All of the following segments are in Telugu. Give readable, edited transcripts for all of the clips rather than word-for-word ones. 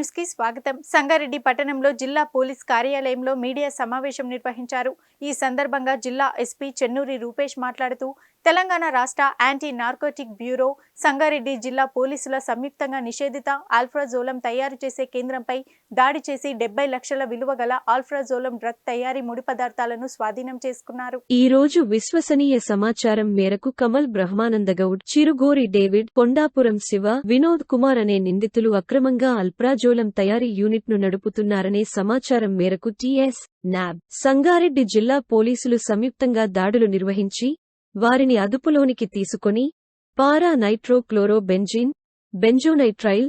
న్యూస్ కి స్వాగతం. సంగారెడ్డి పట్టణంలో జిల్లా పోలీస్ కార్యాలయంలో మీడియా సమావేశం నిర్వహించారు. ఈ సందర్భంగా జిల్లా ఎస్పీ చెన్నూరి రూపేష్ మాట్లాడుతూ తెలంగాణ రాష్ట్ర యాంటీ నార్కోటిక్ బ్యూరో, సంగారెడ్డి జిల్లా పోలీసుల సంయుక్తంగా నిషేధిత ఆల్ఫ్రాజోలం తయారు చేసే కేంద్రంపై దాడి చేసి 70 లక్షల విలువ గల ఆల్ఫ్రాజోలం డ్రగ్ తయారీ ముడి పదార్థాలను స్వాధీనం చేసుకున్నారు. ఈ రోజు విశ్వసనీయ సమాచారం మేరకు కమల్ బ్రహ్మానందగౌడ్, చిరుగోరి డేవిడ్, కొండాపురం శివ, వినోద్ కుమార్ అనే నిందితులు అక్రమంగా అల్ప్రాజోలం తయారీ యూనిట్ను నడుపుతున్నారనే సమాచారం మేరకు టీఎస్, నాబ్, సంగారెడ్డి జిల్లా పోలీసులు సంయుక్తంగా దాడులు నిర్వహించి వారిని అదుపులోనికి తీసుకొని para nitro chloro benzene, benzonitrile,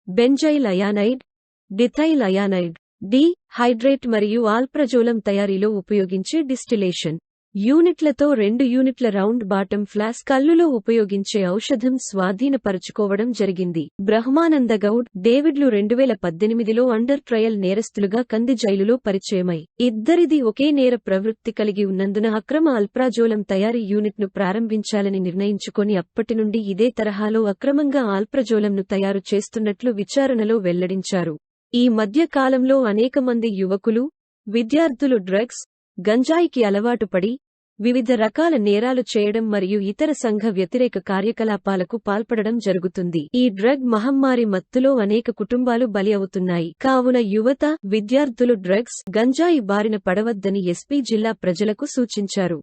benzyl cyanide, diethyl cyanide, di hydrate మరియు ఆల్ప్రజోలం తయారీలో ఉపయోగించే డిస్టిలేషన్ యూనిట్లతో 2 యూనిట్ల రౌండ్ బాటమ్ ఫ్లాస్క్ కల్లులో ఉపయోగించే ఔషధం స్వాధీనపరుచుకోవడం జరిగింది. బ్రహ్మానందగౌడ్, డేవిడ్లు 2018లో అండర్ ట్రయల్ నేరస్తులుగా కంది జైలులో పరిచయమై ఇద్దరిది ఒకే నేర ప్రవృత్తి కలిగి ఉన్నందున అక్రమ అల్ప్రాజోలం తయారీ యూనిట్ను ప్రారంభించాలని నిర్ణయించుకొని అప్పటి నుండి ఇదే తరహాలో అక్రమంగా ఆల్ప్రజోలంను తయారు చేస్తున్నట్లు విచారణలో వెల్లడించారు. ఈ మధ్య కాలంలో అనేక మంది యువకులు, విద్యార్థులు డ్రగ్స్, గంజాయికి అలవాటు పడి వివిధ రకాల నేరాలు చేయడం మరియు ఇతర సంఘ వ్యతిరేక కార్యకలాపాలకు పాల్పడడం జరుగుతుంది. ఈ డ్రగ్ మహమ్మారి మత్తులో అనేక కుటుంబాలు బలి అవుతున్నాయి. కావున యువత, విద్యార్థులు డ్రగ్స్, గంజాయి బారిన పడవద్దని ఎస్పీ జిల్లా ప్రజలకు సూచించారు.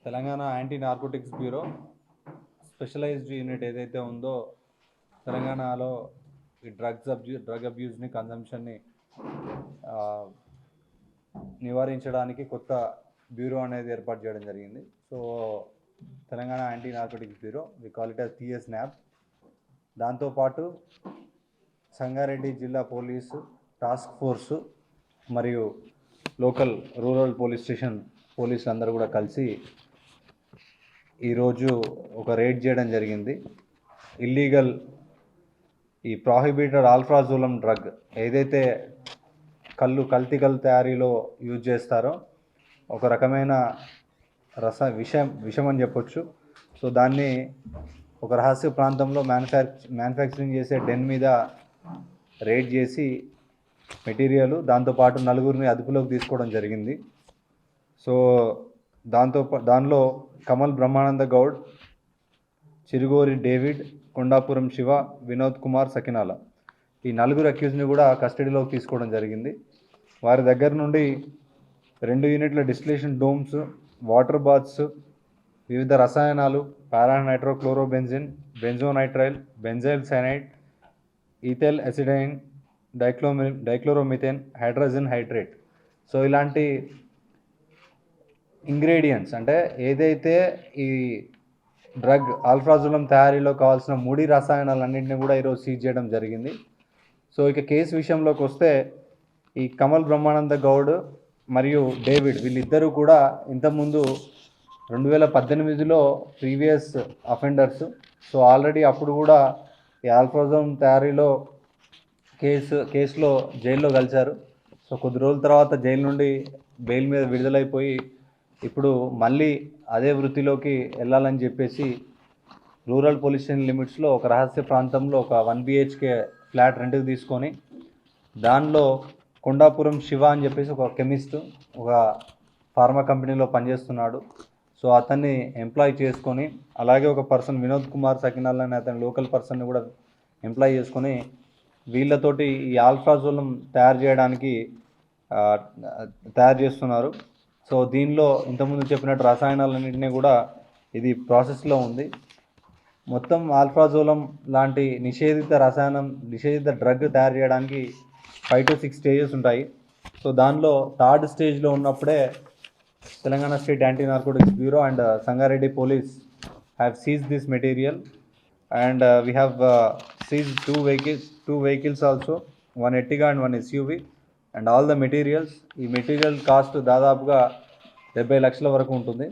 Telangana anti narcotics bureau specialised unit ఏదైతే ఉందో తెలంగాణలో ఈ డ్రగ్ అబ్యూస్ని, కన్జంప్షన్ని నివారించడానికి కొత్త బ్యూరో అనేది ఏర్పాటు చేయడం జరిగింది. So Telangana anti narcotics bureau, we call it as TS NAB. దాంతోపాటు సంగారెడ్డి జిల్లా పోలీసు టాస్క్ ఫోర్సు మరియు లోకల్ రూరల్ పోలీస్ స్టేషన్ పోలీసులు అందరూ కూడా కలిసి ఈరోజు ఒక రైడ్ చేయడం జరిగింది. ఇల్లీగల్ ఈ ప్రాహిబిటెడ్ ఆల్ఫ్రాజోలం డ్రగ్ ఏదైతే కల్తీ కళ్ళు తయారీలో యూజ్ చేస్తారో, ఒక రకమైన విషం అని చెప్పొచ్చు. సో దాన్ని ఒక రహస్య ప్రాంతంలో మ్యానుఫ్యాక్చరింగ్ చేసే డెన్ మీద రైడ్ చేసి మెటీరియల్, దాంతోపాటు 4గురిని అదుపులోకి తీసుకోవడం జరిగింది. సో దానిలో కమల్ బ్రహ్మానందగౌడ్, చిరుగోరి డేవిడ్, కొండాపురం శివ, వినోద్ కుమార్, సకినాల, ఈ 4 అక్యూజ్ని కూడా కస్టడీలోకి తీసుకోవడం జరిగింది. వారి దగ్గర నుండి 2 యూనిట్ల డిస్టిలేషన్ డోమ్స్, వాటర్ బాత్స్, వివిధ రసాయనాలు, para nitro chlorobenzene, benzonitrile, benzyl cyanide, ethyl అసిడైన్, డైక్లోరోమిథేన్, హైడ్రోజన్ హైడ్రేట్. సో ఇలాంటి ఇంగ్రీడియంట్స్ అంటే ఏదైతే ఈ డ్రగ్ ఆల్ఫ్రాజోలం తయారీలో కావాల్సిన ముడి రసాయనాలన్నింటినీ కూడా ఈరోజు సీజ్ చేయడం జరిగింది. సో ఇక కేసు విషయంలోకి వస్తే ఈ కమల్ బ్రహ్మానంద గౌడ్ మరియు డేవిడ్ వీళ్ళిద్దరూ కూడా ఇంతకుముందు 2018లో ప్రీవియస్ అఫెండర్స్. సో ఆల్రెడీ అప్పుడు కూడా ఈ ఆల్ఫ్రాజోలం తయారీలో కేసులో జైల్లో కలిశారు. సో కొద్ది రోజుల తర్వాత జైలు నుండి బెయిల్ మీద విడుదలైపోయి ఇప్పుడు మళ్ళీ అదే వృత్తిలోకి వెళ్ళాలని చెప్పేసి రూరల్ పోలీస్ స్టేషన్ లిమిట్స్లో ఒక రహస్య ప్రాంతంలో ఒక 1 BHK ఫ్లాట్ రెంట్కి తీసుకొని దానిలో కొండాపురం శివ అని చెప్పేసి ఒక కెమిస్ట్ ఒక ఫార్మా కంపెనీలో పనిచేస్తున్నాడు. సో అతన్ని ఎంప్లాయ్ చేసుకొని అలాగే ఒక పర్సన్ వినోద్ కుమార్ సకినాల్ అనే అతని లోకల్ పర్సన్ని కూడా ఎంప్లాయ్ చేసుకొని వీళ్ళతోటి ఈ ఆల్ఫ్రాజోలం తయారు చేస్తున్నారు. సో దీనిలో ఇంతకుముందు చెప్పినట్టు రసాయనాలన్నింటినీ కూడా ఇది ప్రాసెస్లో ఉంది. మొత్తం ఆల్ఫ్రాజోలం లాంటి నిషేధిత డ్రగ్ తయారు చేయడానికి 5 to 6 స్టేజెస్ ఉంటాయి. సో దానిలో 3rd స్టేజ్లో ఉన్నప్పుడే Telangana state anti narcotics bureau and Sangareddy police have seize this material and we have seize two vehicles also, one Ertiga and one SUV and all the materials. ఈ మెటీరియల్ కాస్ట్ దాదాపుగా 70 లక్షల వరకు ఉంటుంది.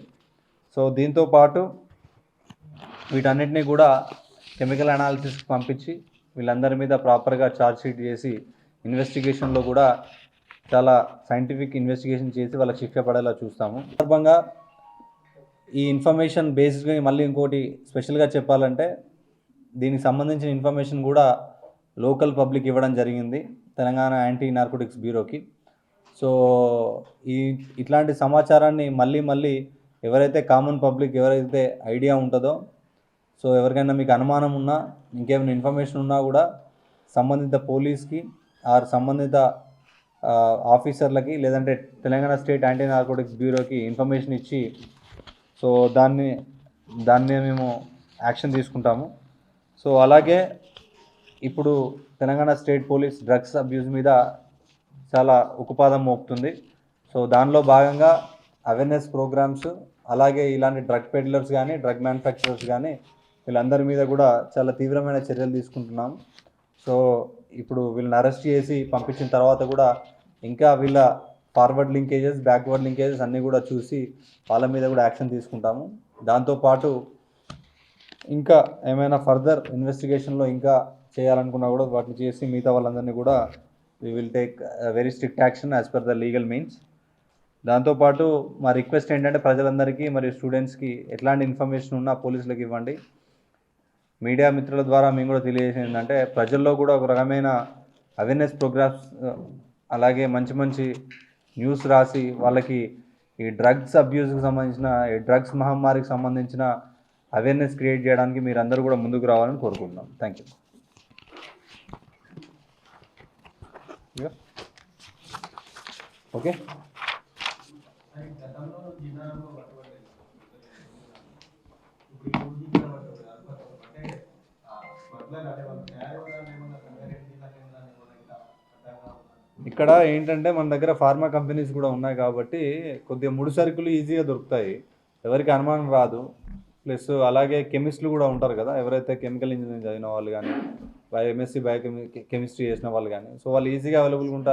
సో దీంతో పాటు వీటన్నిటిని కూడా కెమికల్ అనాలిసిస్కి పంపించి వీళ్ళందరి మీద ప్రాపర్గా ఛార్జ్ షీట్ చేసి ఇన్వెస్టిగేషన్లో కూడా చాలా సైంటిఫిక్ ఇన్వెస్టిగేషన్ చేసి వాళ్ళకి శిక్ష పడేలా చూస్తాము. సందర్భంగా ఈ ఇన్ఫర్మేషన్ బేస్డ్గా మళ్ళీ ఇంకోటి స్పెషల్గా చెప్పాలంటే దీనికి సంబంధించిన ఇన్ఫర్మేషన్ కూడా లోకల్ పబ్లిక్ ఇవ్వడం జరిగింది తెలంగాణ యాంటీ నార్కోటిక్స్ బ్యూరోకి. సో ఇట్లాంటి సమాచారాన్ని మళ్ళీ ఎవరైతే కామన్ పబ్లిక్ ఎవరైతే ఐడియా ఉంటుందో, సో ఎవరికైనా మీకు అనుమానం ఉన్నా ఇంకేమైనా ఇన్ఫర్మేషన్ ఉన్నా కూడా సంబంధిత పోలీస్కి ఆర్ సంబంధిత ఆఫీసర్లకి లేదంటే తెలంగాణ స్టేట్ యాంటీ నార్కోటిక్స్ బ్యూరోకి ఇన్ఫర్మేషన్ ఇచ్చి సో దాన్ని మేము యాక్షన్ తీసుకుంటాము. సో అలాగే ఇప్పుడు Telangana state police drugs abuse మీద చాలా ఉక్కుపాదం మోపుతుంది. సో దానిలో భాగంగా అవేర్నెస్ ప్రోగ్రామ్స్ అలాగే ఇలాంటి డ్రగ్ పెడ్లర్స్ కానీ డ్రగ్ మ్యానుఫ్యాక్చరర్స్ కానీ వీళ్ళందరి మీద కూడా చాలా తీవ్రమైన చర్యలు తీసుకుంటున్నాం. సో ఇప్పుడు వీళ్ళని అరెస్ట్ చేసి పంపించిన తర్వాత కూడా ఇంకా వీళ్ళ ఫార్వర్డ్ లింకేజెస్ బ్యాక్వర్డ్ లింకేజెస్ అన్నీ కూడా చూసి వాళ్ళ మీద కూడా యాక్షన్ తీసుకుంటాము. దాంతోపాటు ఇంకా ఏమైనా ఫర్దర్ ఇన్వెస్టిగేషన్లో ఇంకా చేయాలనుకున్నా కూడా వాటిని చేసి మిగతా వాళ్ళందరినీ కూడా we will take very strict action as per the legal means. దాంతోపాటు మా రిక్వెస్ట్ ఏంటంటే ప్రజలందరికీ మరియు స్టూడెంట్స్కి ఎట్లాంటి ఇన్ఫర్మేషన్ ఉన్నా పోలీసులకు ఇవ్వండి. మీడియా మిత్రుల ద్వారా మేము కూడా తెలియజేసేది ఏంటంటే ప్రజల్లో కూడా ఒక రకమైన అవేర్నెస్ ప్రోగ్రామ్స్ అలాగే మంచి న్యూస్ రాసి వాళ్ళకి ఈ డ్రగ్స్ అబ్యూస్కి సంబంధించిన ఈ డ్రగ్స్ మహమ్మారికి సంబంధించిన అవేర్నెస్ క్రియేట్ చేయడానికి మీరు అందరూ కూడా ముందుకు రావాలని కోరుకుంటున్నాం. Thank you. ఓకే. ఇక్కడ ఏంటంటే మన దగ్గర ఫార్మా కంపెనీస్ కూడా ఉన్నాయి కాబట్టి కొద్దిగా ముడి సరుకులు ఈజీగా దొరుకుతాయి, ఎవరికి అనుమానం రాదు. ప్లస్ అలాగే కెమిస్టులు కూడా ఉంటారు కదా, ఎవరైతే కెమికల్ ఇంజనీరింగ్ చదివిన వాళ్ళు కానీ MSc బయోకెమిస్ట్రీ చేసిన వాళ్ళు కానీ, సో వాళ్ళు ఈజీగా అవైలబుల్గా ఉంటారు.